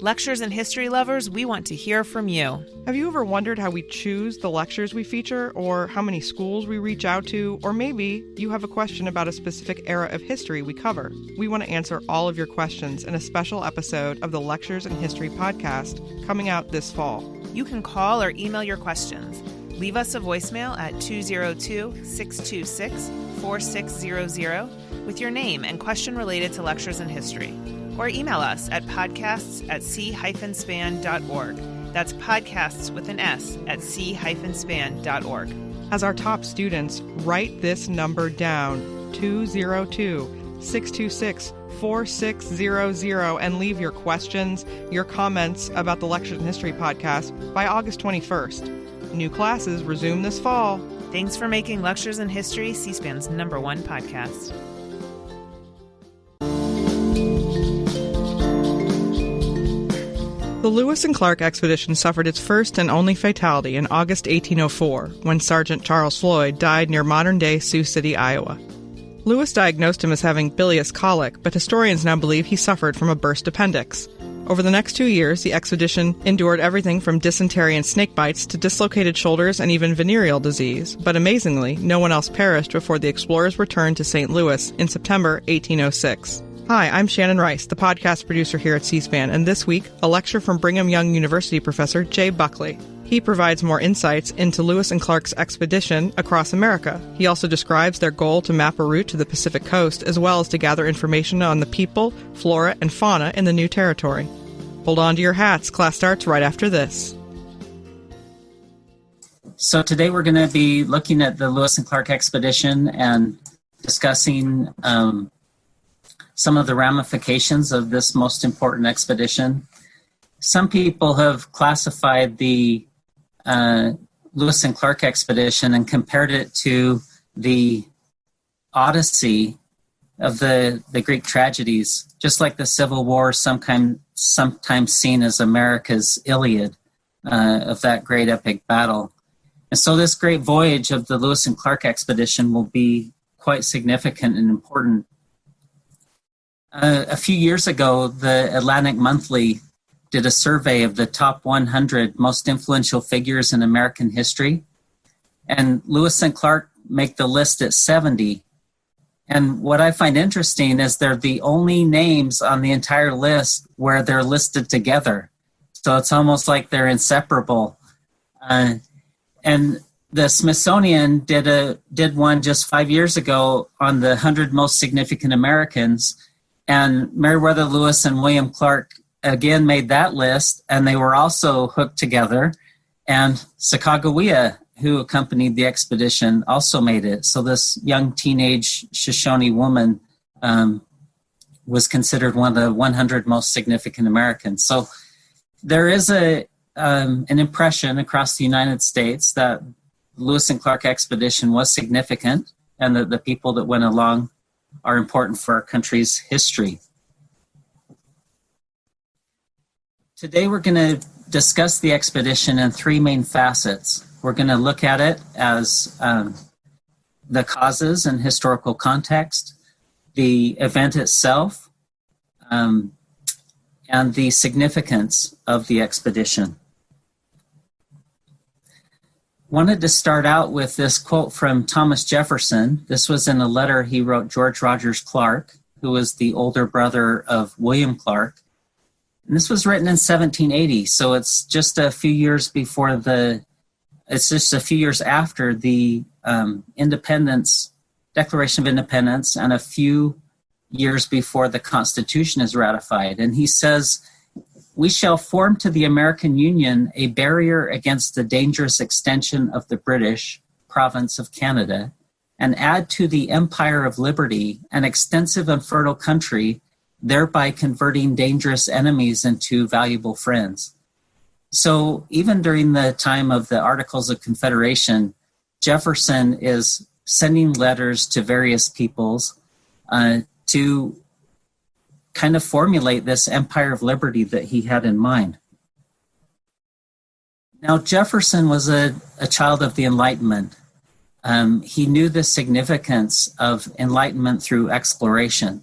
Lectures and history lovers, we want to hear from you. Have you ever wondered how we choose the lectures we feature, or how many schools we reach out to, or maybe you have a question about a specific era of history we cover? We want to answer all of your questions in a special episode of the Lectures and History podcast coming out this fall. You can call or email your questions. Leave us a voicemail at 202-626-4600 with your name and question related to lectures and history. Or email us at podcasts@c-span.org. That's podcasts with an S at c-span.org. As our top students, write this number down, 202-626-4600, and leave your questions, your comments about the Lectures and History podcast by August 21st. New classes resume this fall. Thanks for making Lectures in History C-SPAN's #1 podcast. The Lewis and Clark expedition suffered its first and only fatality in August 1804, when Sergeant Charles Floyd died near modern-day Sioux City, Iowa. Lewis diagnosed him as having bilious colic, but historians now believe he suffered from a burst appendix. Over the next 2 years, the expedition endured everything from dysentery and snake bites to dislocated shoulders and even venereal disease, but amazingly, no one else perished before the explorers returned to St. Louis in September 1806. Hi, I'm Shannon Rice, the podcast producer here at C-SPAN, and this week, a lecture from Brigham Young University professor Jay Buckley. He provides more insights into Lewis and Clark's expedition across America. He also describes their goal to map a route to the Pacific coast, as well as to gather information on the people, flora, and fauna in the new territory. Hold on to your hats. Class starts right after this. So today we're going to be looking at the Lewis and Clark expedition and discussing some of the ramifications of this most important expedition. Some people have classified the Lewis and Clark expedition and compared it to the Odyssey of the Greek tragedies, just like the Civil War, sometimes seen as America's Iliad of that great epic battle. And so this great voyage of the Lewis and Clark expedition will be quite significant and important. A few years ago, the Atlantic Monthly did a survey of the top 100 most influential figures in American history, and Lewis and Clark make the list at 70. And what I find interesting is they're the only names on the entire list where they're listed together. So it's almost like they're inseparable. And the Smithsonian did one just 5 years ago on the 100 most significant Americans, and Meriwether Lewis and William Clark again made that list, and they were also hooked together. And Sacagawea, who accompanied the expedition, also made it. So this young teenage Shoshone woman was considered one of the 100 most significant Americans. So there is an impression across the United States that the Lewis and Clark expedition was significant, and that the people that went along are important for our country's history. Today we're going to discuss the expedition in three main facets. We're going to look at it as the causes and historical context, the event itself, and the significance of the expedition. Wanted to start out with this quote from Thomas Jefferson. This was in a letter he wrote George Rogers Clark, who was the older brother of William Clark. And this was written in 1780, so it's just a few years after the Declaration of Independence, and a few years before the Constitution is ratified. And he says, "We shall form to the American Union a barrier against the dangerous extension of the British province of Canada, and add to the Empire of Liberty an extensive and fertile country, thereby converting dangerous enemies into valuable friends." So even during the time of the Articles of Confederation, Jefferson is sending letters to various peoples to kind of formulate this Empire of Liberty that he had in mind. Now, Jefferson was a child of the Enlightenment. He knew the significance of enlightenment through exploration.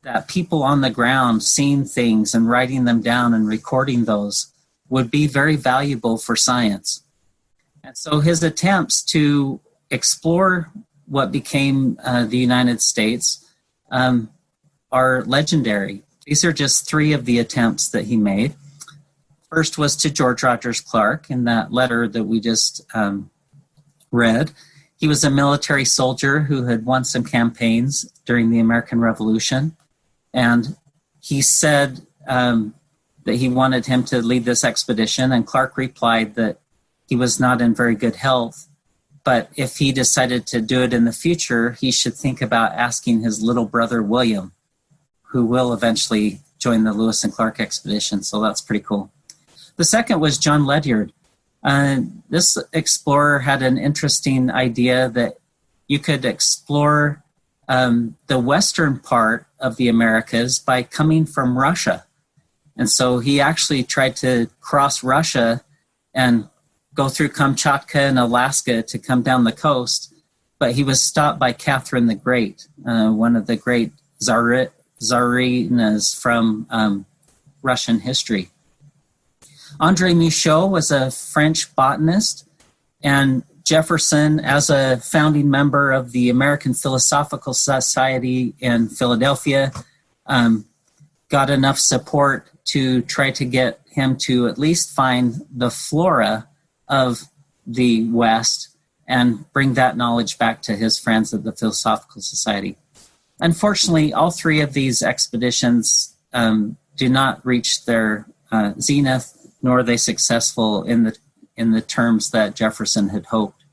that people on the ground seeing things and writing them down and recording those would be very valuable for science. And so his attempts to explore what became the United States are legendary. These are just three of the attempts that he made. First was to George Rogers Clark in that letter that we just read. He was a military soldier who had won some campaigns during the American Revolution. And he said that he wanted him to lead this expedition. And Clark replied that he was not in very good health. But if he decided to do it in the future, he should think about asking his little brother, William, who will eventually join the Lewis and Clark expedition. So that's pretty cool. The second was John Ledyard. This explorer had an interesting idea that you could explore the western part of the Americas by coming from Russia. And so he actually tried to cross Russia and go through Kamchatka and Alaska to come down the coast, but he was stopped by Catherine the Great, one of the great Tsarinas from Russian history. André Michaux was a French botanist, and Jefferson, as a founding member of the American Philosophical Society in Philadelphia, got enough support to try to get him to at least find the flora of the West and bring that knowledge back to his friends at the Philosophical Society. Unfortunately, all three of these expeditions do not reach their zenith, nor are they successful in the terms that Jefferson had hoped.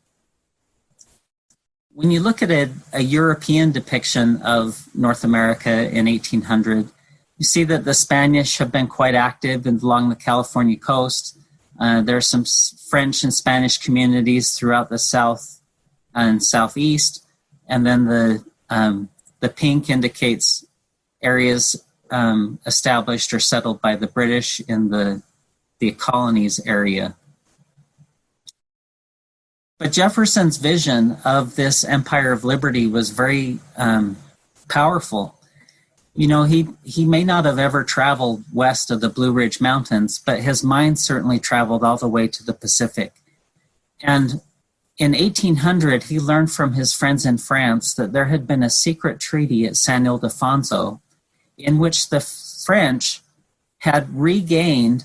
When you look at a European depiction of North America in 1800, you see that the Spanish have been quite active along the California coast. There are some French and Spanish communities throughout the south and southeast, and then the pink indicates areas established or settled by the British in the colonies area. But Jefferson's vision of this Empire of Liberty was very powerful. You know, he may not have ever traveled west of the Blue Ridge Mountains, but his mind certainly traveled all the way to the Pacific. And in 1800, he learned from his friends in France that there had been a secret treaty at San Ildefonso in which the French had regained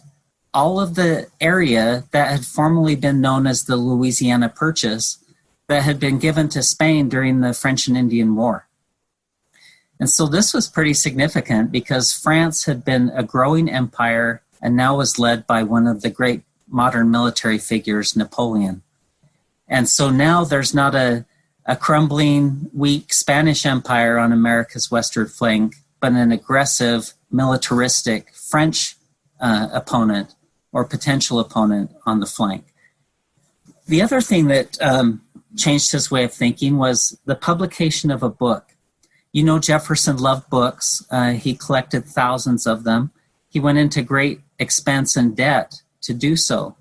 all of the area that had formerly been known as the Louisiana Purchase that had been given to Spain during the French and Indian War. And so this was pretty significant because France had been a growing empire and now was led by one of the great modern military figures, Napoleon. And so now there's not a crumbling, weak Spanish empire on America's western flank, but an aggressive, militaristic French opponent or potential opponent on the flank. The other thing that changed his way of thinking was the publication of a book. You know, Jefferson loved books. He collected thousands of them. He went into great expense and debt to do so.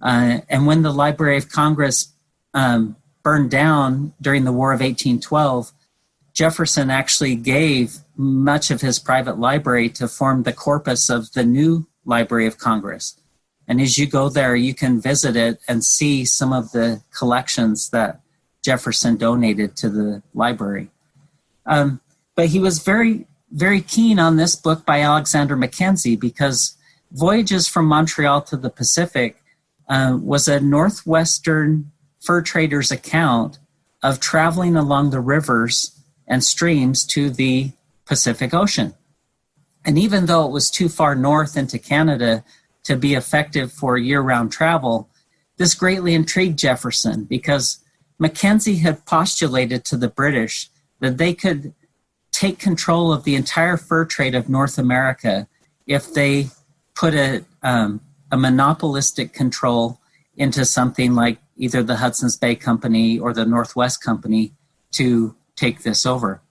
And when the Library of Congress burned down during the War of 1812, Jefferson actually gave much of his private library to form the corpus of the new Library of Congress. And as you go there, you can visit it and see some of the collections that Jefferson donated to the library. But he was very, very keen on this book by Alexander Mackenzie because Voyages from Montreal to the Pacific was a northwestern fur trader's account of traveling along the rivers and streams to the Pacific Ocean. And even though it was too far north into Canada to be effective for year-round travel, this greatly intrigued Jefferson because Mackenzie had postulated to the British that they could take control of the entire fur trade of North America if they put a monopolistic control into something like either the Hudson's Bay Company or the Northwest Company to take this over.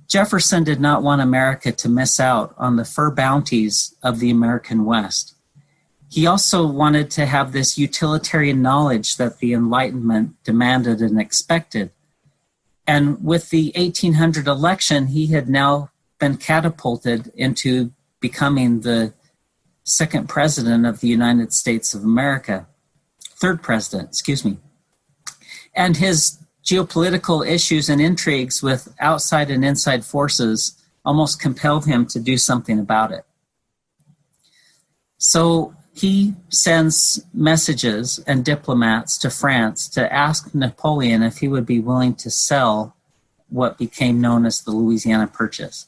Jefferson did not want America to miss out on the fur bounties of the American West. He also wanted to have this utilitarian knowledge that the Enlightenment demanded and expected. And with the 1800 election, he had now been catapulted into becoming the second president of the United States of America, third president, excuse me. And his geopolitical issues and intrigues with outside and inside forces almost compelled him to do something about it. So he sends messages and diplomats to France to ask Napoleon if he would be willing to sell what became known as the Louisiana Purchase.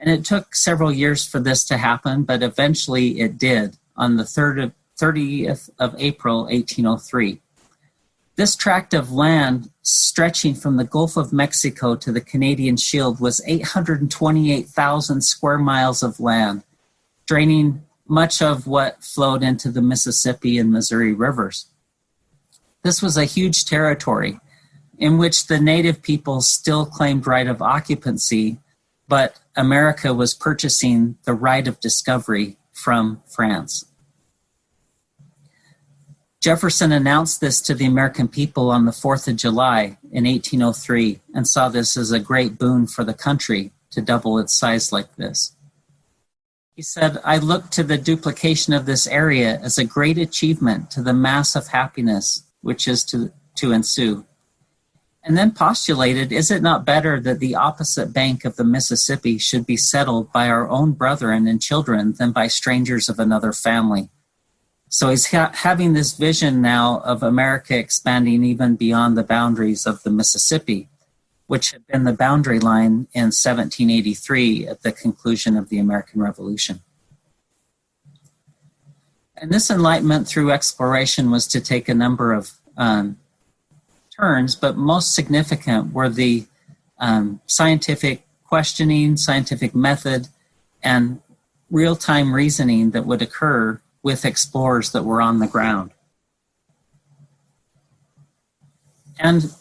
And it took several years for this to happen, but eventually it did on the 30th of April, 1803. This tract of land stretching from the Gulf of Mexico to the Canadian Shield was 828,000 square miles of land, draining much of what flowed into the Mississippi and Missouri rivers. This was a huge territory in which the native people still claimed right of occupancy, but America was purchasing the right of discovery from France. Jefferson announced this to the American people on the 4th of July in 1803 and saw this as a great boon for the country to double its size like this. He said, "I look to the duplication of this area as a great achievement to the mass of happiness which is to ensue." And then postulated, is it not better that the opposite bank of the Mississippi should be settled by our own brethren and children than by strangers of another family? So he's having this vision now of America expanding even beyond the boundaries of the Mississippi, which had been the boundary line in 1783 at the conclusion of the American Revolution. And this enlightenment through exploration was to take a number of turns, but most significant were the scientific questioning, scientific method, and real-time reasoning that would occur with explorers that were on the ground. And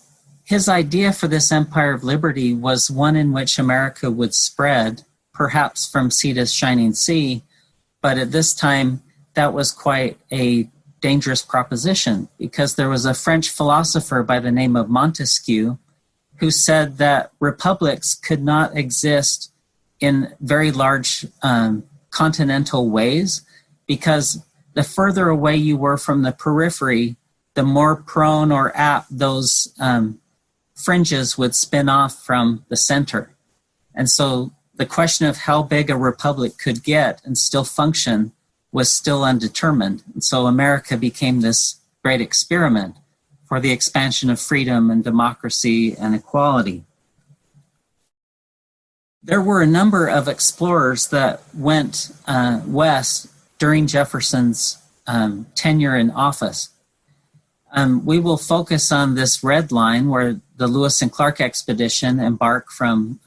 his idea for this Empire of Liberty was one in which America would spread, perhaps from sea to shining sea, but at this time that was quite a dangerous proposition because there was a French philosopher by the name of Montesquieu who said that republics could not exist in very large continental ways because the further away you were from the periphery, the more prone or apt those fringes would spin off from the center. And so the question of how big a republic could get and still function was still undetermined. And so America became this great experiment for the expansion of freedom and democracy and equality. There were a number of explorers that went west during Jefferson's tenure in office. We will focus on this red line where the Lewis and Clark expedition embarked from,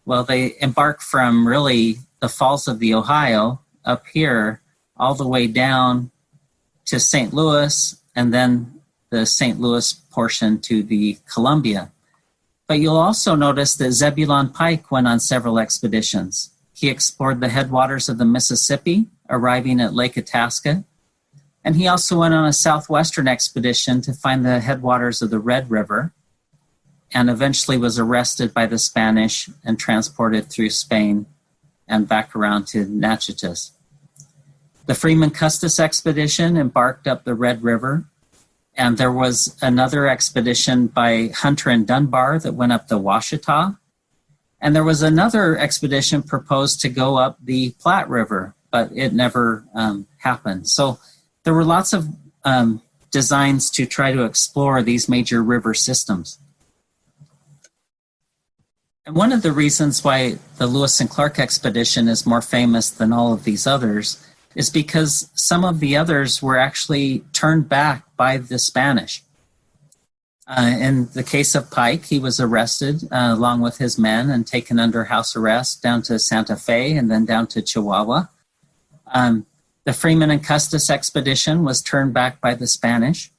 they embarked from really the Falls of the Ohio up here all the way down to St. Louis and then the St. Louis portion to the Columbia. But you'll also notice that Zebulon Pike went on several expeditions. He explored the headwaters of the Mississippi, arriving at Lake Itasca. And he also went on a southwestern expedition to find the headwaters of the Red River and eventually was arrested by the Spanish and transported through Spain and back around to Natchitoches. The Freeman Custis expedition embarked up the Red River, and there was another expedition by Hunter and Dunbar that went up the Washita. And there was another expedition proposed to go up the Platte River, but it never happened. So there were lots of designs to try to explore these major river systems. And one of the reasons why the Lewis and Clark expedition is more famous than all of these others is because some of the others were actually turned back by the Spanish. In the case of Pike, he was arrested along with his men and taken under house arrest down to Santa Fe and then down to Chihuahua. The Freeman and Custis expedition was turned back by the Spanish.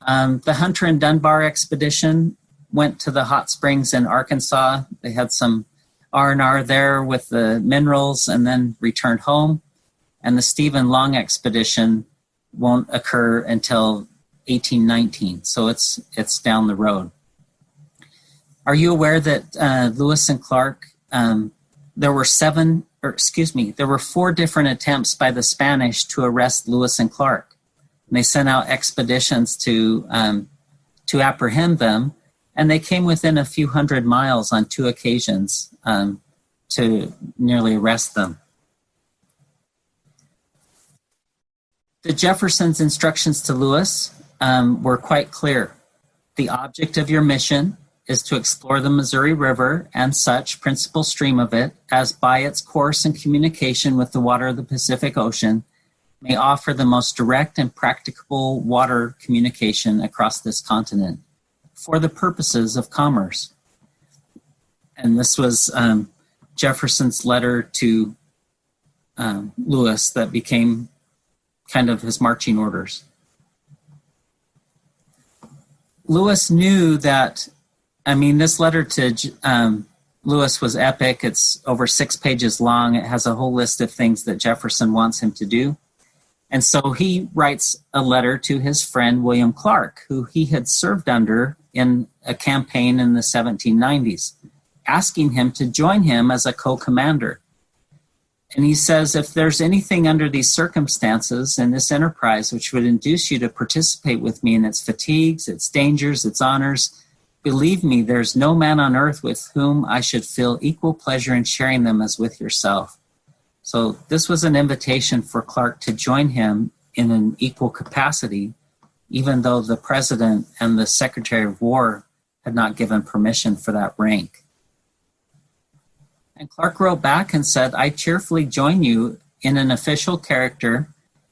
The Hunter and Dunbar expedition went to the hot springs in Arkansas. They had some R&R there with the minerals and then returned home. And the Stephen Long expedition won't occur until 1819, so it's down the road. Are you aware that Lewis and Clark there were four different attempts by the Spanish to arrest Lewis and Clark. And they sent out expeditions to apprehend them, and they came within a few hundred miles on two occasions to nearly arrest them. The Jefferson's instructions to Lewis were quite clear. The object of your mission is to explore the Missouri River and such principal stream of it as by its course and communication with the water of the Pacific Ocean may offer the most direct and practicable water communication across this continent for the purposes of commerce. And this was Jefferson's letter to Lewis that became kind of his marching orders. Lewis knew that, this letter to Lewis was epic. It's over 6 pages long. It has a whole list of things that Jefferson wants him to do. And so he writes a letter to his friend William Clark, who he had served under in a campaign in the 1790s, asking him to join him as a co-commander. And he says, if there's anything under these circumstances in this enterprise which would induce you to participate with me in its fatigues, its dangers, its honors, believe me, there's no man on earth with whom I should feel equal pleasure in sharing them as with yourself. So this was an invitation for Clark to join him in an equal capacity, even though the president and the Secretary of War had not given permission for that rank. And Clark wrote back and said, I cheerfully join you in an official character,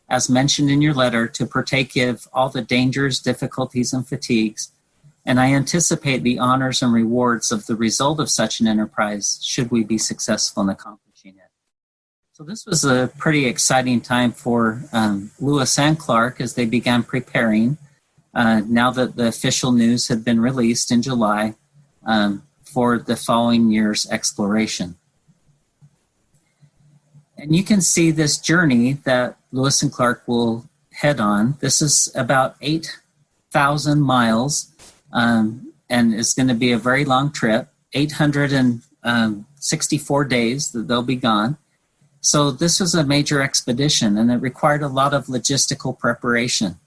as mentioned in your letter, to partake of all the dangers, difficulties, and fatigues, and I anticipate the honors and rewards of the result of such an enterprise, should we be successful in accomplishing it. So this was a pretty exciting time for Lewis and Clark as they began preparing, now that the official news had been released in July, for the following year's exploration. And you can see this journey that Lewis and Clark will head on. This is about 8,000 miles, and it's going to be a very long trip, 864 days that they'll be gone. So this was a major expedition, and it required a lot of logistical preparation.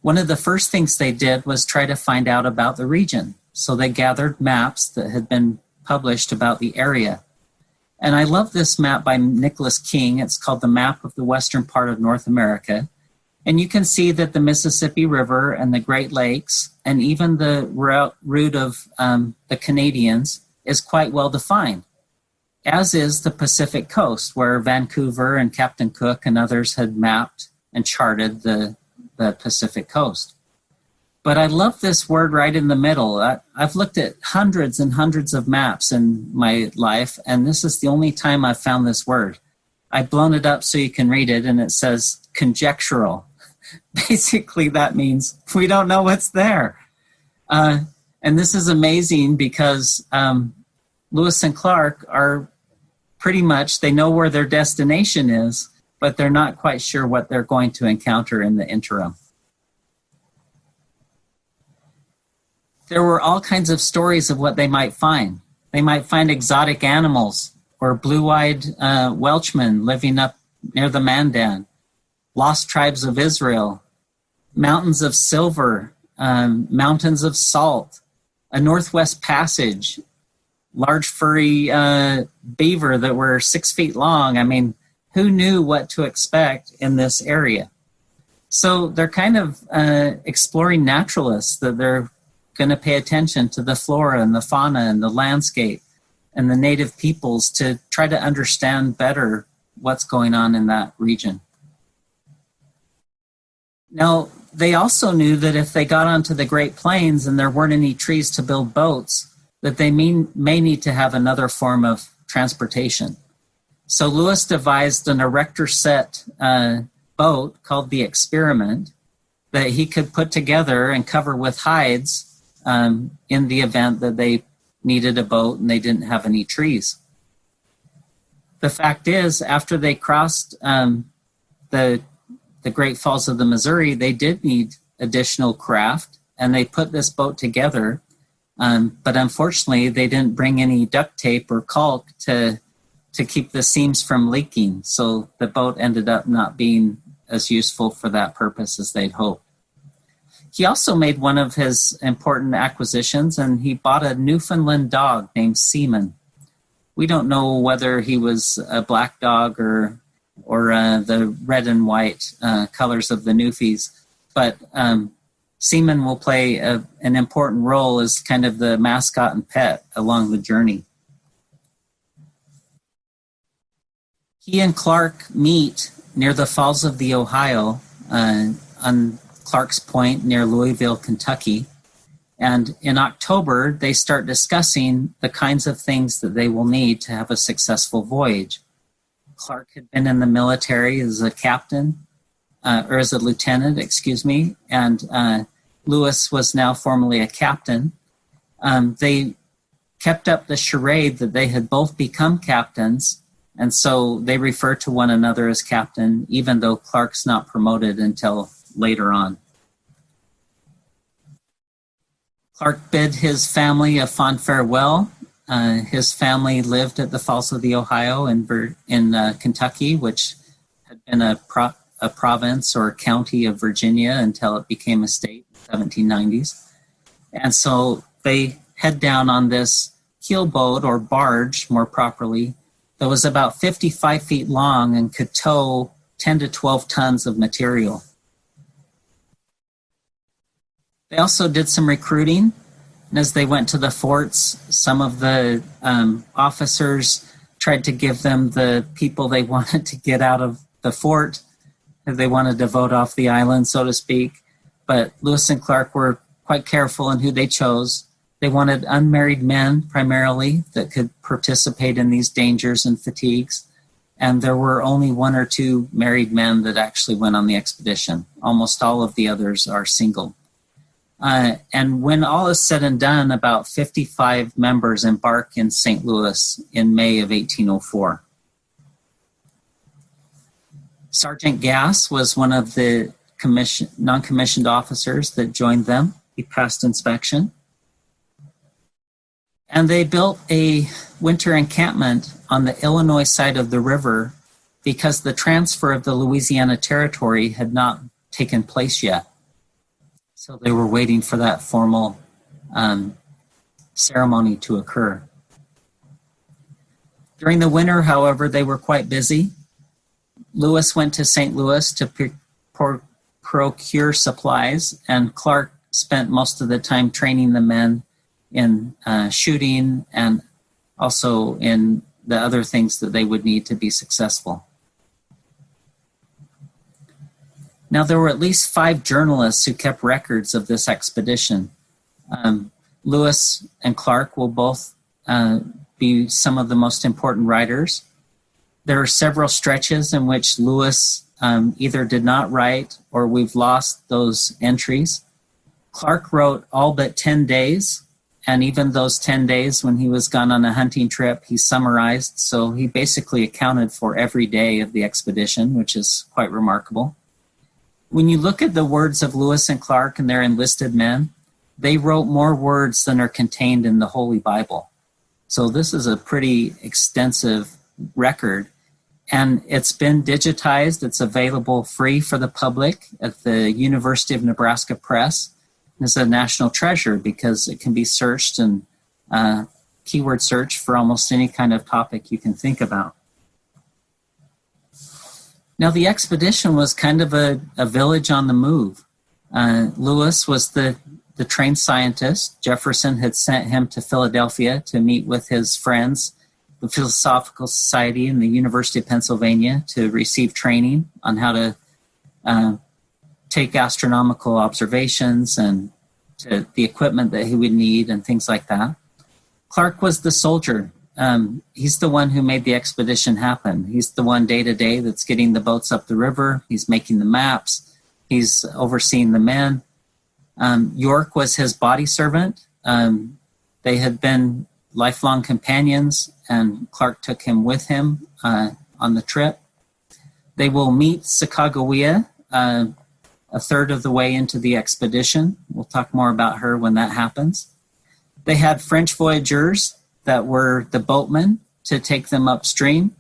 One of the first things they did was try to find out about the region. So they gathered maps that had been published about the area. And I love this map by Nicholas King. It's called The Map of the Western Part of North America. And you can see that the Mississippi River and the Great Lakes, and even the route of the Canadians, is quite well defined, as is the Pacific coast, where Vancouver and Captain Cook and others had mapped and charted the Pacific coast. But I love this word right in the middle. I've looked at hundreds and hundreds of maps in my life, and this is the only time I've found this word. I've blown it up so you can read it, and it says conjectural. Basically, that means we don't know what's there. And this is amazing because Lewis and Clark are pretty much, they know where their destination is, but they're not quite sure what they're going to encounter in the interim. There were all kinds of stories of what they might find. They might find exotic animals or blue-eyed Welshmen living up near the Mandan, lost tribes of Israel, mountains of silver, mountains of salt, a Northwest Passage, large furry beaver that were 6 feet long. I mean, who knew what to expect in this area? So they're kind of exploring naturalists, that they're going to pay attention to the flora and the fauna and the landscape and the native peoples to try to understand better what's going on in that region. Now, they also knew that if they got onto the Great Plains and there weren't any trees to build boats, that they may need to have another form of transportation. So Lewis devised an erector set boat called the Experiment that he could put together and cover with hides in the event that they needed a boat and they didn't have any trees. The fact is, after they crossed the Great Falls of the Missouri, they did need additional craft, and they put this boat together But unfortunately, they didn't bring any duct tape or caulk to keep the seams from leaking. So the boat ended up not being as useful for that purpose as they'd hoped. He also made one of his important acquisitions, and he bought a Newfoundland dog named Seaman. We don't know whether he was a black dog or the red and white colors of the Newfies, but Seaman will play an important role as kind of the mascot and pet along the journey. He and Clark meet near the Falls of the Ohio on Clark's Point near Louisville, Kentucky. And in October, they start discussing the kinds of things that they will need to have a successful voyage. Clark had been in the military as a captain, or as a lieutenant, and Lewis was now formally a captain. They kept up the charade that they had both become captains, and so they refer to one another as captain, even though Clark's not promoted until later on. Clark bid his family a fond farewell. His family lived at the Falls of the Ohio in Kentucky, which had been a province or county of Virginia until it became a state in the 1790s. And so they head down on this keelboat, or barge more properly, that was about 55 feet long and could tow 10 to 12 tons of material. They also did some recruiting. And as they went to the forts, some of the officers tried to give them the people they wanted to get out of the fort. They wanted to vote off the island, so to speak. But Lewis and Clark were quite careful in who they chose. They wanted unmarried men primarily that could participate in these dangers and fatigues. And there were only one or two married men that actually went on the expedition. Almost all of the others are single. And when all is said and done, about 55 members embark in St. Louis in May of 1804. Sergeant Gass was one of the non-commissioned officers that joined them. He passed inspection. And they built a winter encampment on the Illinois side of the river because the transfer of the Louisiana Territory had not taken place yet. So they were waiting for that formal ceremony to occur. During the winter, however, they were quite busy. Lewis went to St. Louis to procure supplies, and Clark spent most of the time training the men in shooting and also in the other things that they would need to be successful. Now, there were at least 5 journalists who kept records of this expedition. Lewis and Clark will both be some of the most important writers. There are several stretches in which Lewis either did not write or we've lost those entries. Clark wrote all but 10 days, and even those 10 days when he was gone on a hunting trip, he summarized. So he basically accounted for every day of the expedition, which is quite remarkable. When you look at the words of Lewis and Clark and their enlisted men, they wrote more words than are contained in the Holy Bible. So this is a pretty extensive record, and it's been digitized. It's available free for the public at the University of Nebraska Press. It's a national treasure because it can be searched and keyword search for almost any kind of topic you can think about. Now, the expedition was kind of a village on the move. Lewis was the trained scientist. Jefferson had sent him to Philadelphia to meet with his friends, the Philosophical Society and the University of Pennsylvania, to receive training on how to take astronomical observations and to the equipment that he would need and things like that. Clark was the soldier. He's the one who made the expedition happen. He's the one day to day that's getting the boats up the river. He's making the maps. He's overseeing the men. York was his body servant. They had been lifelong companions, and Clark took him with him on the trip. They will meet Sacagawea a third of the way into the expedition. We'll talk more about her when that happens. They had French voyageurs that were the boatmen to take them upstream.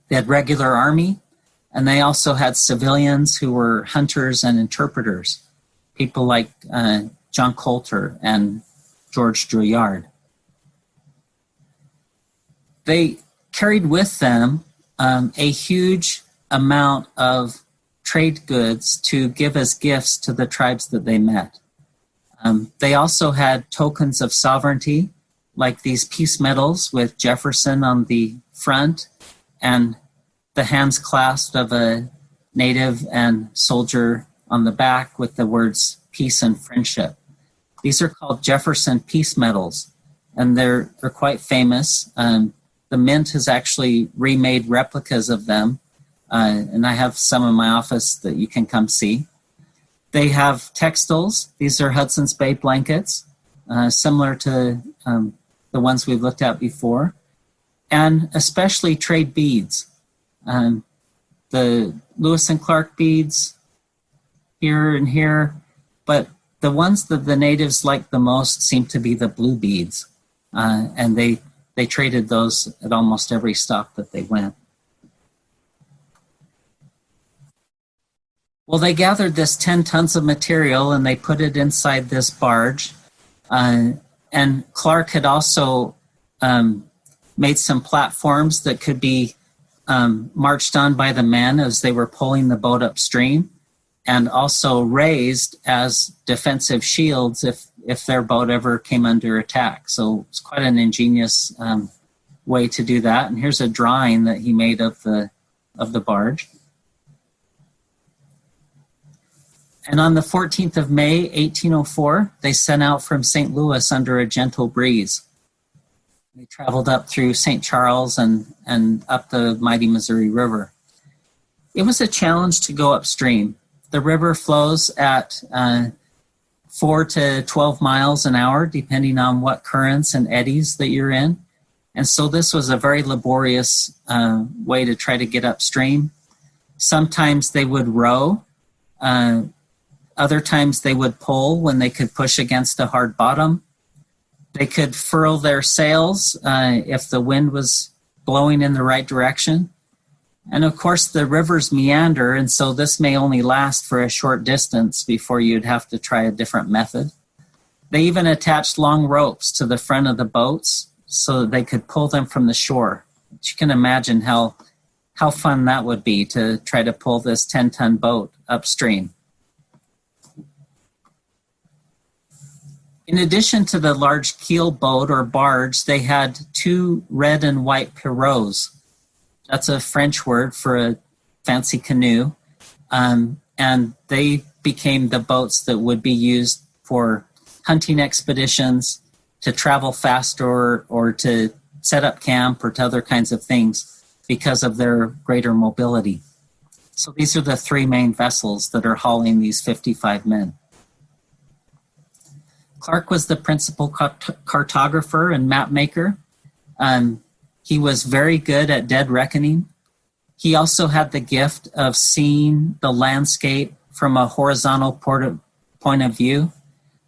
They had regular army, and they also had civilians who were hunters and interpreters, people like John Coulter and George Drouillard. They carried with them a huge amount of trade goods to give as gifts to the tribes that they met. They also had tokens of sovereignty, like these peace medals with Jefferson on the front and the hands clasped of a native and soldier on the back with the words peace and friendship. These are called Jefferson Peace Medals, and they're quite famous. The Mint has actually remade replicas of them, and I have some in my office that you can come see. They have textiles. These are Hudson's Bay blankets, similar to the ones we've looked at before, and especially trade beads. The Lewis and Clark beads here and here, but the ones that the natives liked the most seem to be the blue beads, and they traded those at almost every stop that they went. Well, they gathered this 10 tons of material and they put it inside this barge. And Clark had also made some platforms that could be marched on by the men as they were pulling the boat upstream, and also raised as defensive shields if their boat ever came under attack. So it's quite an ingenious way to do that. And here's a drawing that he made of the barge. And on the 14th of May, 1804, they set out from St. Louis under a gentle breeze. They traveled up through St. Charles and up the mighty Missouri River. It was a challenge to go upstream. The river flows at 4 to 12 miles an hour, depending on what currents and eddies that you're in. And so this was a very laborious way to try to get upstream. Sometimes they would row. Other times they would pull when they could push against a hard bottom. They could furl their sails if the wind was blowing in the right direction. And of course, the rivers meander, and so this may only last for a short distance before you'd have to try a different method. They even attached long ropes to the front of the boats so that they could pull them from the shore. But you can imagine how fun that would be to try to pull this 10-ton boat upstream. In addition to the large keel boat or barge, they had 2 red and white pirogues. That's a French word for a fancy canoe. And they became the boats that would be used for hunting expeditions, to travel faster, or to set up camp, or to other kinds of things because of their greater mobility. So these are the 3 main vessels that are hauling these 55 men. Clark was the principal cartographer and map maker. He was very good at dead reckoning. He also had the gift of seeing the landscape from a horizontal point of view.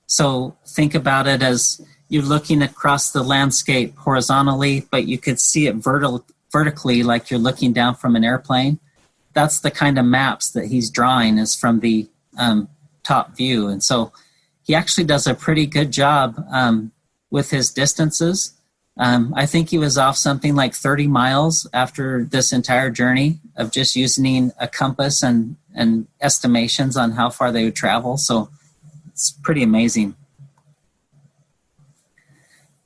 So think about it as you're looking across the landscape horizontally, but you could see it vertically like you're looking down from an airplane. That's the kind of maps that he's drawing, is from the top view. And so he actually does a pretty good job with his distances. I think he was off something like 30 miles after this entire journey of just using a compass and estimations on how far they would travel. So it's pretty amazing.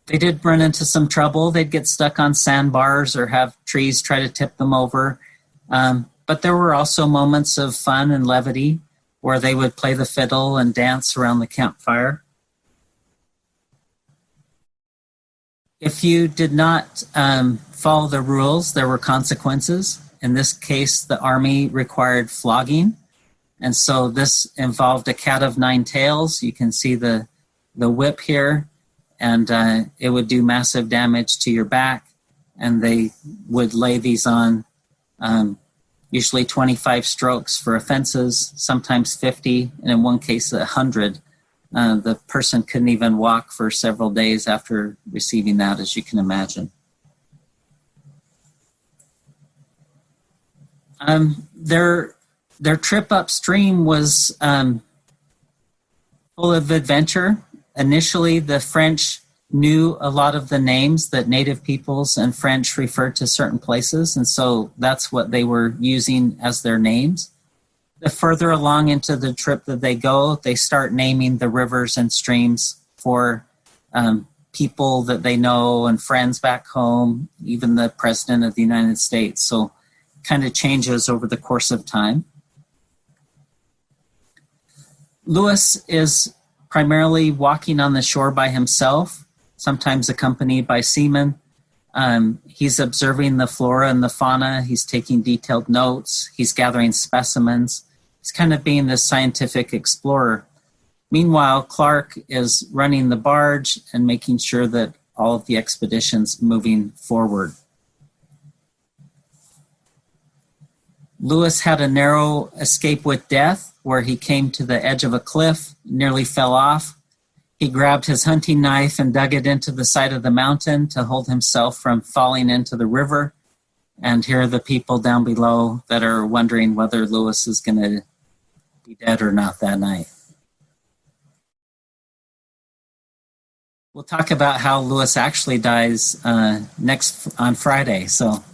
They did run into some trouble. They'd get stuck on sandbars or have trees try to tip them over. But there were also moments of fun and levity where they would play the fiddle and dance around the campfire. If you did not follow the rules, there were consequences. In this case, the Army required flogging. And so this involved a cat of 9 tails. You can see the whip here, and it would do massive damage to your back. And they would lay these on usually 25 strokes for offenses, sometimes 50, and in one case 100 The person couldn't even walk for several days after receiving that, as you can imagine. Their trip upstream was full of adventure. Initially, the French knew a lot of the names that native peoples and French referred to certain places, and so that's what they were using as their names. The further along into the trip that they go, they start naming the rivers and streams for people that they know and friends back home, even the President of the United States. So kind of changes over the course of time. Lewis is primarily walking on the shore by himself, sometimes accompanied by seamen. He's observing the flora and the fauna. He's taking detailed notes. He's gathering specimens. He's kind of being this scientific explorer. Meanwhile, Clark is running the barge and making sure that all of the expedition's moving forward. Lewis had a narrow escape with death where he came to the edge of a cliff, nearly fell off. He grabbed his hunting knife and dug it into the side of the mountain to hold himself from falling into the river. And here are the people down below that are wondering whether Lewis is going to be dead or not that night. We'll talk about how Lewis actually dies next on Friday. So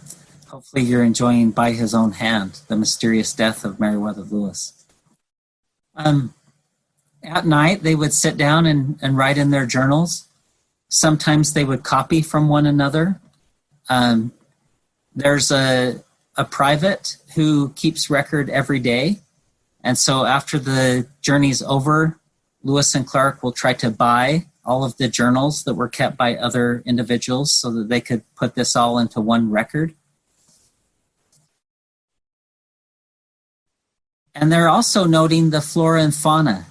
hopefully you're enjoying By His Own Hand, the mysterious death of Meriwether Lewis. At night, they would sit down and write in their journals. Sometimes they would copy from one another. There's a private who keeps record every day. And so after the journey's over, Lewis and Clark will try to buy all of the journals that were kept by other individuals so that they could put this all into one record. And they're also noting the flora and fauna.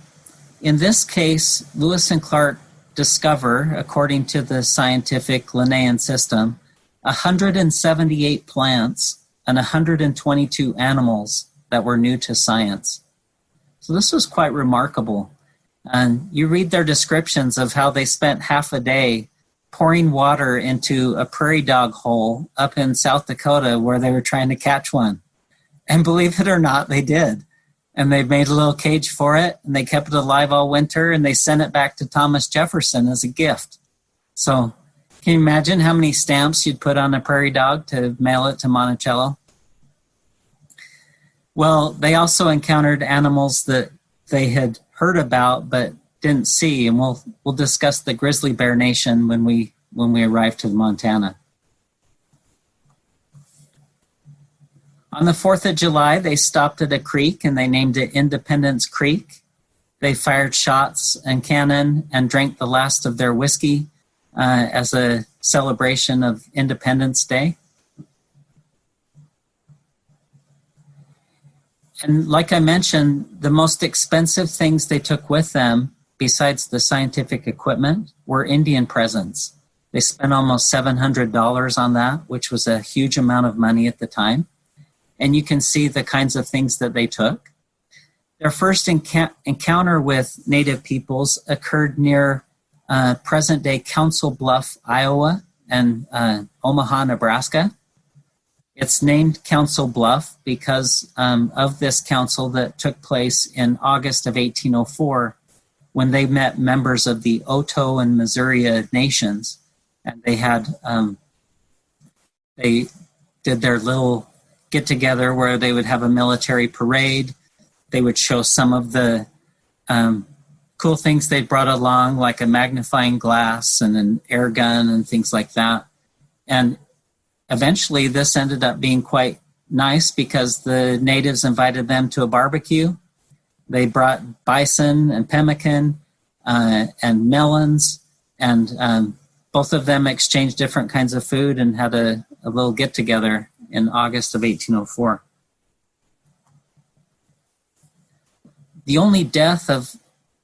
In this case, Lewis and Clark discover, according to the scientific Linnaean system, 178 plants and 122 animals that were new to science. So this was quite remarkable. And you read their descriptions of how they spent half a day pouring water into a prairie dog hole up in South Dakota where they were trying to catch one. And believe it or not, they did. And they made a little cage for it, and they kept it alive all winter, and they sent it back to Thomas Jefferson as a gift. So can you imagine how many stamps you'd put on a prairie dog to mail it to Monticello? Well, they also encountered animals that they had heard about but didn't see, and we'll discuss the grizzly bear nation when we arrive to Montana. On the 4th of July, they stopped at a creek and they named it Independence Creek. They fired shots and cannon and drank the last of their whiskey as a celebration of Independence Day. And like I mentioned, the most expensive things they took with them, besides the scientific equipment, were Indian presents. They spent almost $700 on that, which was a huge amount of money at the time. And you can see the kinds of things that they took. Their first encounter with native peoples occurred near present-day Council Bluff, Iowa, and Omaha, Nebraska. It's named Council Bluff because of this council that took place in August of 1804 when they met members of the Oto and Missouri nations. And they had, they did their little get-together where they would have a military parade. They would show some of the cool things they brought along, like a magnifying glass and an air gun and things like that. And eventually this ended up being quite nice because the natives invited them to a barbecue. They brought bison and pemmican and melons, and both of them exchanged different kinds of food and had a little get-together in August of 1804. The only death of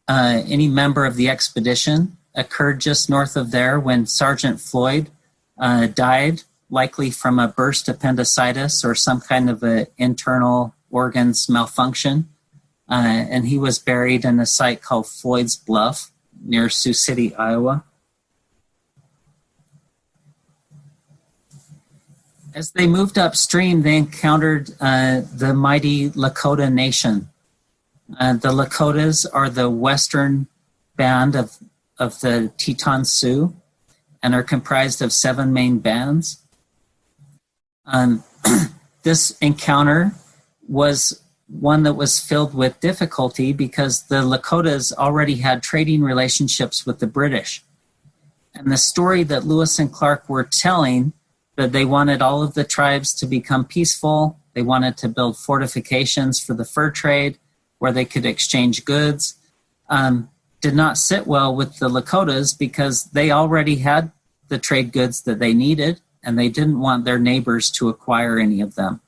any member of the expedition occurred just north of there when Sergeant Floyd died, likely from a burst appendicitis or some kind of an internal organs malfunction. and he was buried in a site called Floyd's Bluff near Sioux City, Iowa. As they moved upstream, they encountered the mighty Lakota Nation. The Lakotas are the western band of the Teton Sioux and are comprised of 7 main bands. This encounter was one that was filled with difficulty because the Lakotas already had trading relationships with the British. And the story that Lewis and Clark were telling, that they wanted all of the tribes to become peaceful, they wanted to build fortifications for the fur trade where they could exchange goods, did not sit well with the Lakotas because they already had the trade goods that they needed, and they didn't want their neighbors to acquire any of them.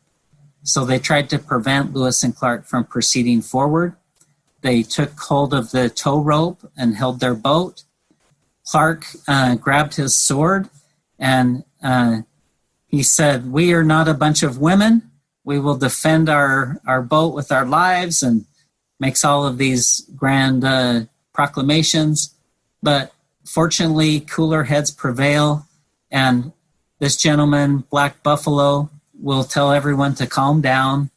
So they tried to prevent Lewis and Clark from proceeding forward. They took hold of the tow rope and held their boat. Clark grabbed his sword and he said, "We are not a bunch of women. We will defend our boat with our lives," and makes all of these grand proclamations. But fortunately, cooler heads prevail, and this gentleman, Black Buffalo, will tell everyone to calm down,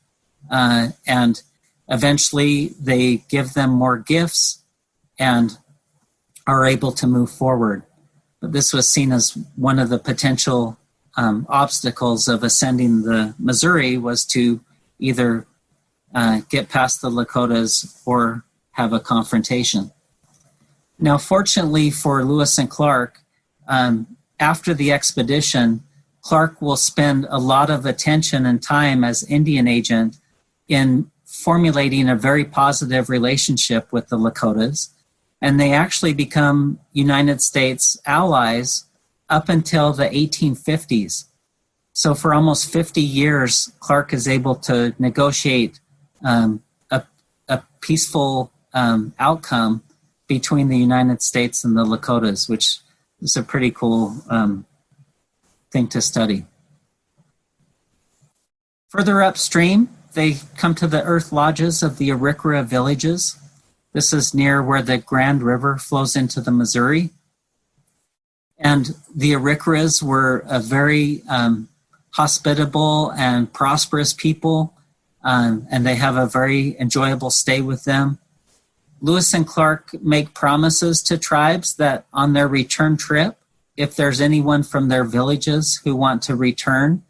and eventually they give them more gifts and are able to move forward. But this was seen as one of the potential obstacles of ascending the Missouri, was to either get past the Lakotas or have a confrontation. Now, fortunately for Lewis and Clark, after the expedition, Clark will spend a lot of attention and time as Indian agent in formulating a very positive relationship with the Lakotas, and they actually become United States allies up until the 1850s. So for almost 50 years, Clark is able to negotiate a peaceful outcome between the United States and the Lakotas, which is a pretty cool thing to study. Further upstream, they come to the earth lodges of the Arikara villages. This is near where the Grand River flows into the Missouri. And the Arikaras were a very hospitable and prosperous people, and they have a very enjoyable stay with them. Lewis and Clark make promises to tribes that on their return trip, if there's anyone from their villages who want to return,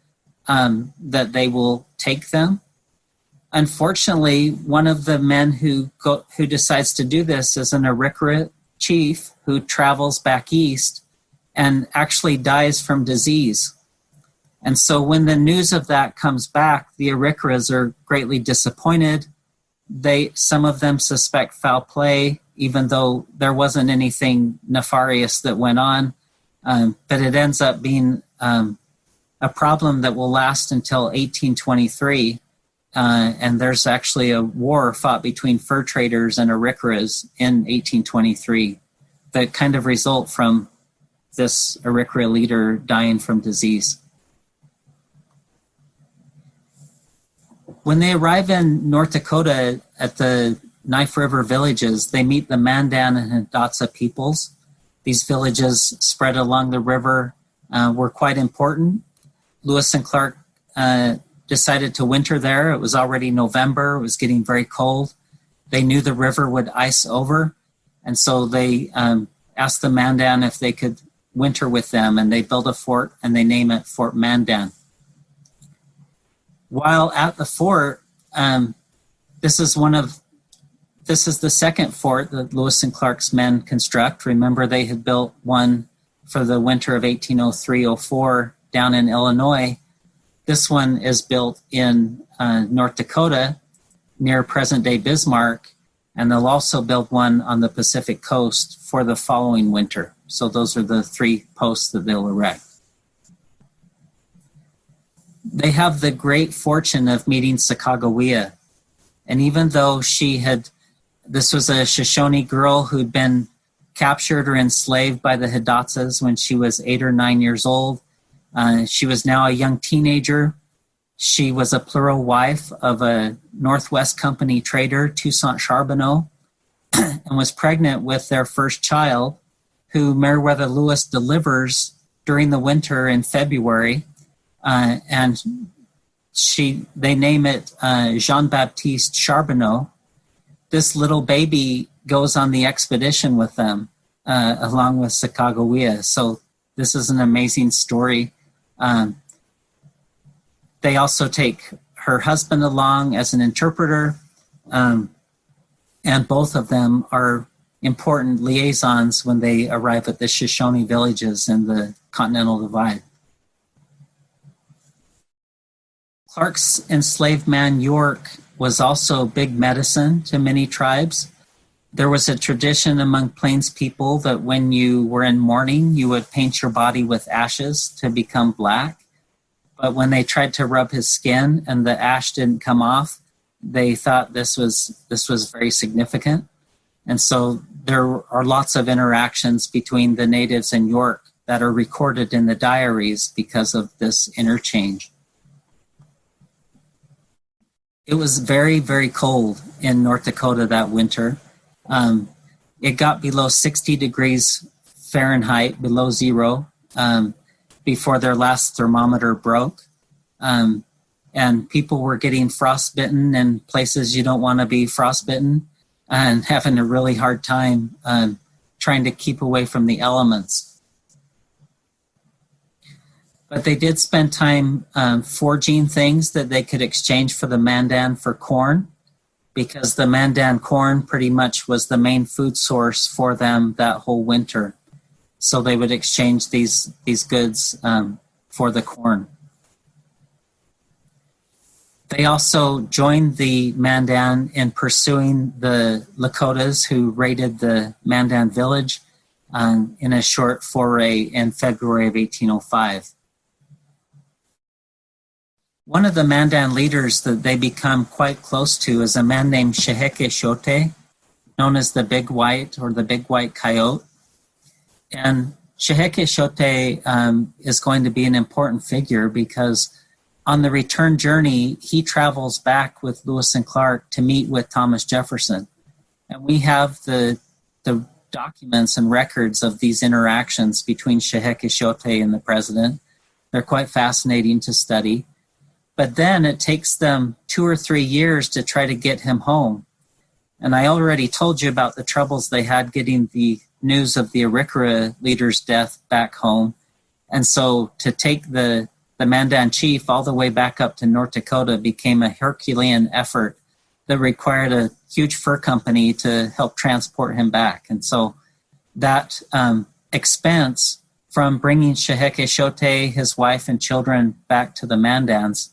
that they will take them. Unfortunately, one of the men who decides to do this is an Arikara chief who travels back east and actually dies from disease. And so when the news of that comes back, the Arikaras are greatly disappointed. Some of them suspect foul play, even though there wasn't anything nefarious that went on. But it ends up being a problem that will last until 1823. And there's actually a war fought between fur traders and Arikaras in 1823 that kind of result from this Arikara leader dying from disease. When they arrive in North Dakota at the Knife River villages, they meet the Mandan and Hidatsa peoples. These villages spread along the river were quite important. Lewis and Clark decided to winter there. It was already November. It was getting very cold. They knew the river would ice over, and so they asked the Mandan if they could winter with them, and they build a fort, and they name it Fort Mandan. While at the fort, this is the second fort that Lewis and Clark's men construct. Remember, they had built one for the winter of 1803-04 down in Illinois. This one is built in North Dakota near present-day Bismarck, and they'll also build one on the Pacific coast for the following winter. So those are the 3 posts that they'll erect. They have the great fortune of meeting Sacagawea. And even though this was a Shoshone girl who'd been captured or enslaved by the Hidatsas when she was 8 or 9 years old, she was now a young teenager. She was a plural wife of a Northwest Company trader, Toussaint Charbonneau, and was pregnant with their first child, who Meriwether Lewis delivers during the winter in February, and they name it Jean-Baptiste Charbonneau. This little baby goes on the expedition with them, along with Sacagawea. So this is an amazing story. They also take her husband along as an interpreter, and both of them are important liaisons when they arrive at the Shoshone villages in the Continental Divide. Clark's enslaved man York was also big medicine to many tribes. There was a tradition among Plains people that when you were in mourning, you would paint your body with ashes to become black. But when they tried to rub his skin and the ash didn't come off, they thought this was very significant. And so there are lots of interactions between the natives and York that are recorded in the diaries because of this interchange. It was very, very cold in North Dakota that winter. It got below 60 degrees Fahrenheit, below zero, before their last thermometer broke. And people were getting frostbitten in places you don't want to be frostbitten and having a really hard time trying to keep away from the elements. But they did spend time foraging things that they could exchange for the Mandan for corn, because the Mandan corn pretty much was the main food source for them that whole winter. So they would exchange these goods for the corn. They also joined the Mandan in pursuing the Lakotas who raided the Mandan village in a short foray in February of 1805. One of the Mandan leaders that they become quite close to is a man named Sheheke Shote, known as the Big White or the Big White Coyote. And Sheheke Shote is going to be an important figure because on the return journey, he travels back with Lewis and Clark to meet with Thomas Jefferson. And we have the documents and records of these interactions between Sheheke Shote and the president. They're quite fascinating to study. But then it takes them 2 or 3 years to try to get him home. And I already told you about the troubles they had getting the news of the Arikara leader's death back home. And so to take the Mandan chief all the way back up to North Dakota became a Herculean effort that required a huge fur company to help transport him back. And so that expense from bringing Sheheke Shote, his wife and children back to the Mandans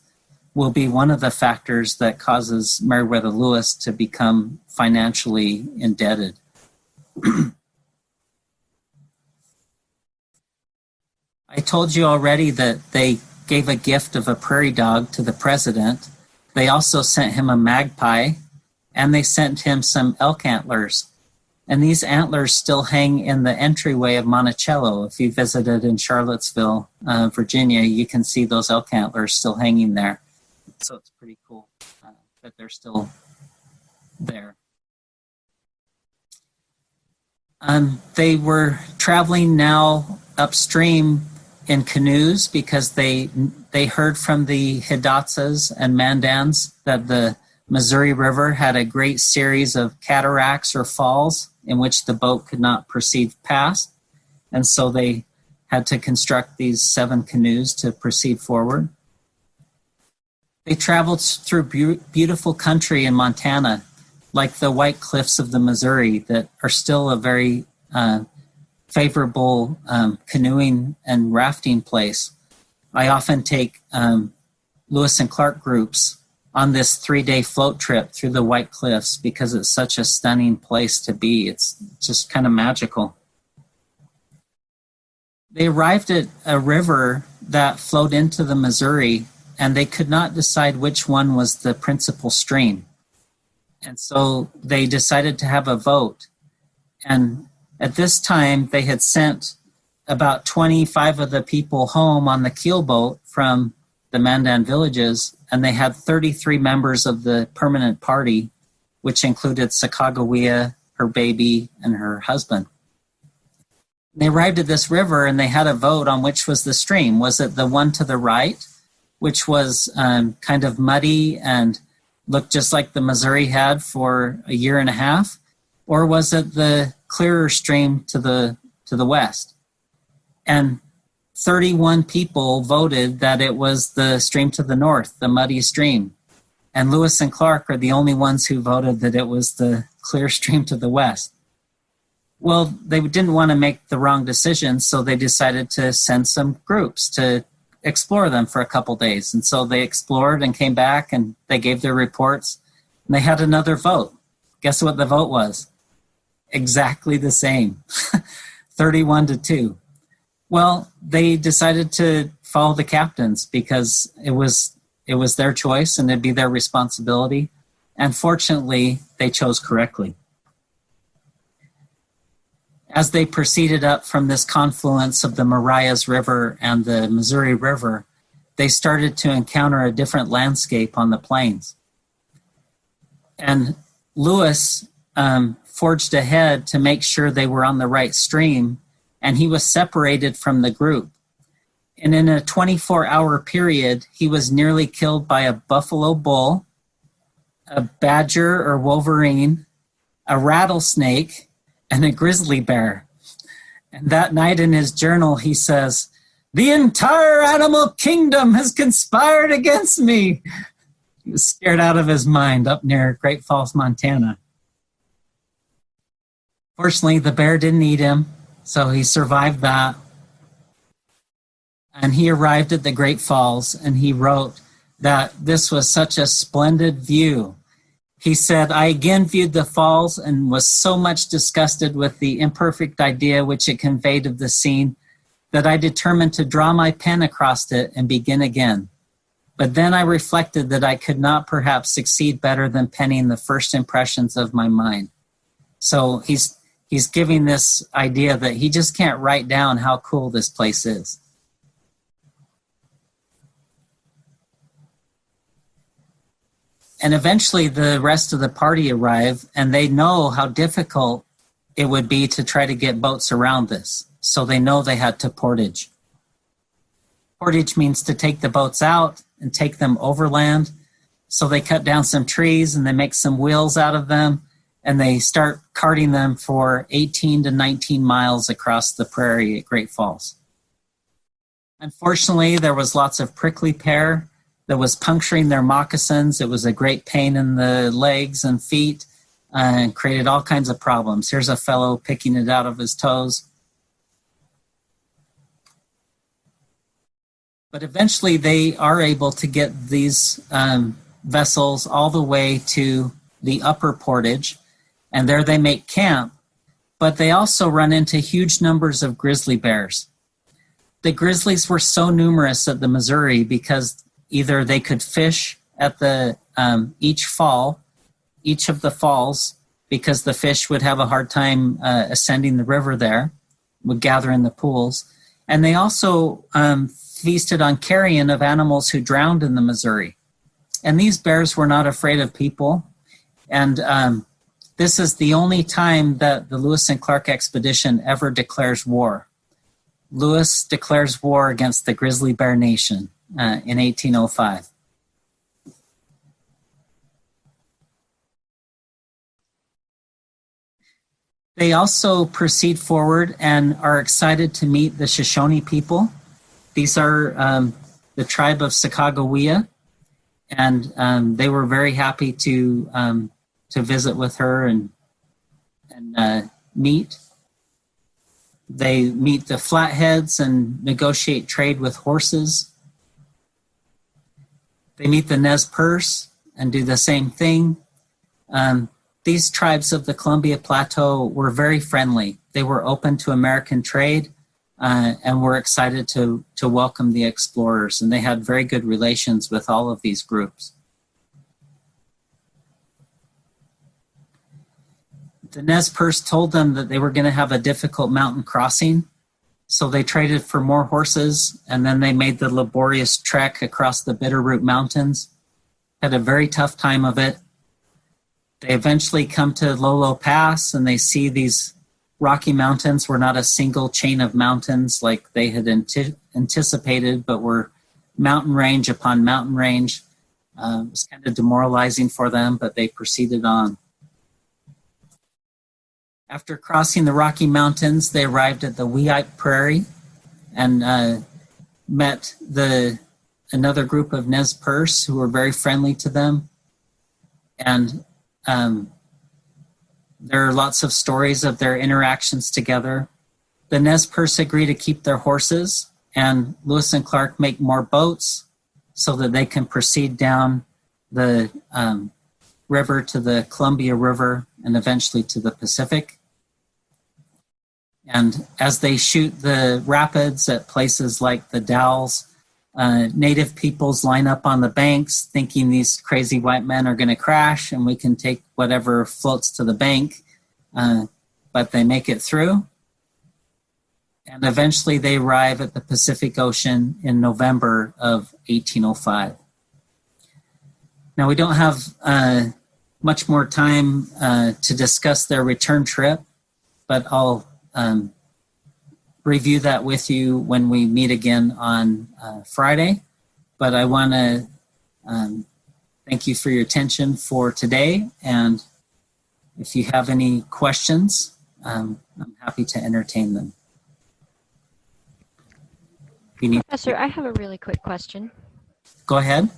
will be one of the factors that causes Meriwether Lewis to become financially indebted. I told you already that they gave a gift of a prairie dog to the president. They also sent him a magpie, and they sent him some elk antlers. And these antlers still hang in the entryway of Monticello. If you visited in Charlottesville, Virginia, you can see those elk antlers still hanging there. So it's pretty cool that they're still there. They were traveling now upstream in canoes because they heard from the Hidatsas and Mandans that the Missouri River had a great series of cataracts or falls in which the boat could not proceed past. And so they had to construct these 7 canoes to proceed forward. They traveled through beautiful country in Montana, like the White Cliffs of the Missouri, that are still a very favorable canoeing and rafting place. I often take Lewis and Clark groups on this 3-day float trip through the White Cliffs because it's such a stunning place to be. It's just kind of magical. They arrived at a river that flowed into the Missouri, and they could not decide which one was the principal stream. And so they decided to have a vote. And at this time, they had sent about 25 of the people home on the keelboat from the Mandan villages, and they had 33 members of the permanent party, which included Sacagawea, her baby, and her husband. They arrived at this river and they had a vote on which was the stream. Was it the one to the right, which was kind of muddy and looked just like the Missouri had for a year and a half, or was it the clearer stream to the west? And 31 people voted that it was the stream to the north, the muddy stream. And Lewis and Clark are the only ones who voted that it was the clear stream to the west. Well, they didn't want to make the wrong decision, so they decided to send some groups to explore them for a couple days. And so they explored and came back, and they gave their reports, and they had another vote. Guess what the vote was? Exactly the same, 31-2. Well, they decided to follow the captains because it was their choice and it'd be their responsibility. And fortunately, they chose correctly. As they proceeded up from this confluence of the Marias River and the Missouri River, they started to encounter a different landscape on the plains. And Lewis forged ahead to make sure they were on the right stream, and he was separated from the group. And in a 24-hour period, he was nearly killed by a buffalo bull, a badger or wolverine, a rattlesnake, and a grizzly bear. And that night in his journal, he says, "The entire animal kingdom has conspired against me." He was scared out of his mind up near Great Falls, Montana. Fortunately, the bear didn't eat him, so he survived that. And he arrived at the Great Falls, and he wrote that this was such a splendid view. He said, "I again viewed the falls and was so much disgusted with the imperfect idea which it conveyed of the scene that I determined to draw my pen across it and begin again. But then I reflected that I could not perhaps succeed better than penning the first impressions of my mind." So he's giving this idea that he just can't write down how cool this place is. And eventually the rest of the party arrive, and they know how difficult it would be to try to get boats around this. So they know they had to portage. Portage means to take the boats out and take them overland. So they cut down some trees and they make some wheels out of them, and they start carting them for 18 to 19 miles across the prairie at Great Falls. Unfortunately, there was lots of prickly pear that was puncturing their moccasins. It was a great pain in the legs and feet and created all kinds of problems. Here's a fellow picking it out of his toes. But eventually they are able to get these vessels all the way to the upper portage, and there they make camp. But they also run into huge numbers of grizzly bears. The grizzlies were so numerous at the Missouri because either they could fish at the each of the falls, because the fish would have a hard time ascending the river there, would gather in the pools. And they also feasted on carrion of animals who drowned in the Missouri. And these bears were not afraid of people. And this is the only time that the Lewis and Clark expedition ever declares war. Lewis declares war against the Grizzly Bear Nation in 1805. They also proceed forward and are excited to meet the Shoshone people. These are the tribe of Sacagawea, and they were very happy to visit with her and meet. They meet the Flatheads and negotiate trade with horses. They meet the Nez Perce and do the same thing. These tribes of the Columbia Plateau were very friendly. They were open to American trade and were excited to welcome the explorers, and they had very good relations with all of these groups. The Nez Perce told them that they were going to have a difficult mountain crossing, So they traded for more horses, and then they made the laborious trek across the Bitterroot Mountains. Had a very tough time of it. They eventually come to Lolo Pass, and they see these Rocky Mountains were not a single chain of mountains like they had anticipated, but were mountain range upon mountain range. It was kind of demoralizing for them, but they proceeded on. After crossing the Rocky Mountains, they arrived at the Weippe Prairie and met another group of Nez Perce who were very friendly to them. And there are lots of stories of their interactions together. The Nez Perce agree to keep their horses, and Lewis and Clark make more boats so that they can proceed down the river to the Columbia River and eventually to the Pacific. And as they shoot the rapids at places like the Dalles, native peoples line up on the banks thinking these crazy white men are going to crash and we can take whatever floats to the bank, but they make it through. And eventually they arrive at the Pacific Ocean in November of 1805. Now we don't have much more time to discuss their return trip, but I'll review that with you when we meet again on Friday. But I want to thank you for your attention for today. And if you have any questions, I'm happy to entertain them. Professor, I have a really quick question. Go ahead.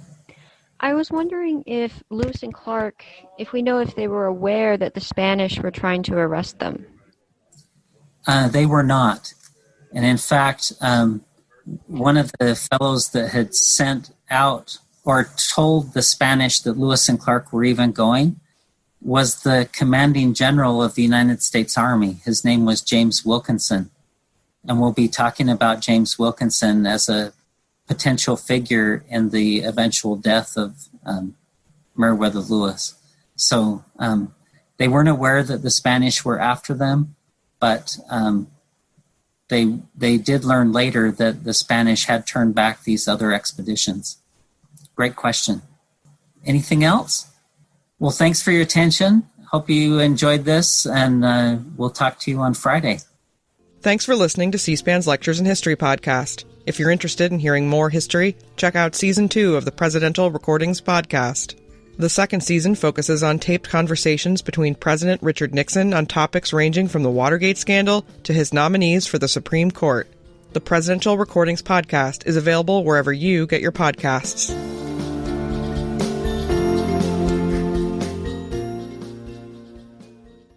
I was wondering if Lewis and Clark, if we know if they were aware that the Spanish were trying to arrest them. They were not. And in fact, one of the fellows that had sent out or told the Spanish that Lewis and Clark were even going was the commanding general of the United States Army. His name was James Wilkinson. And we'll be talking about James Wilkinson as a potential figure in the eventual death of Meriwether Lewis. So they weren't aware that the Spanish were after them, but they did learn later that the Spanish had turned back these other expeditions. Great question. Anything else? Well, thanks for your attention. Hope you enjoyed this, and we'll talk to you on Friday. Thanks for listening to C-SPAN's Lectures in History podcast. If you're interested in hearing more history, check out Season 2 of the Presidential Recordings podcast. The second season focuses on taped conversations between President Richard Nixon on topics ranging from the Watergate scandal to his nominees for the Supreme Court. The Presidential Recordings podcast is available wherever you get your podcasts.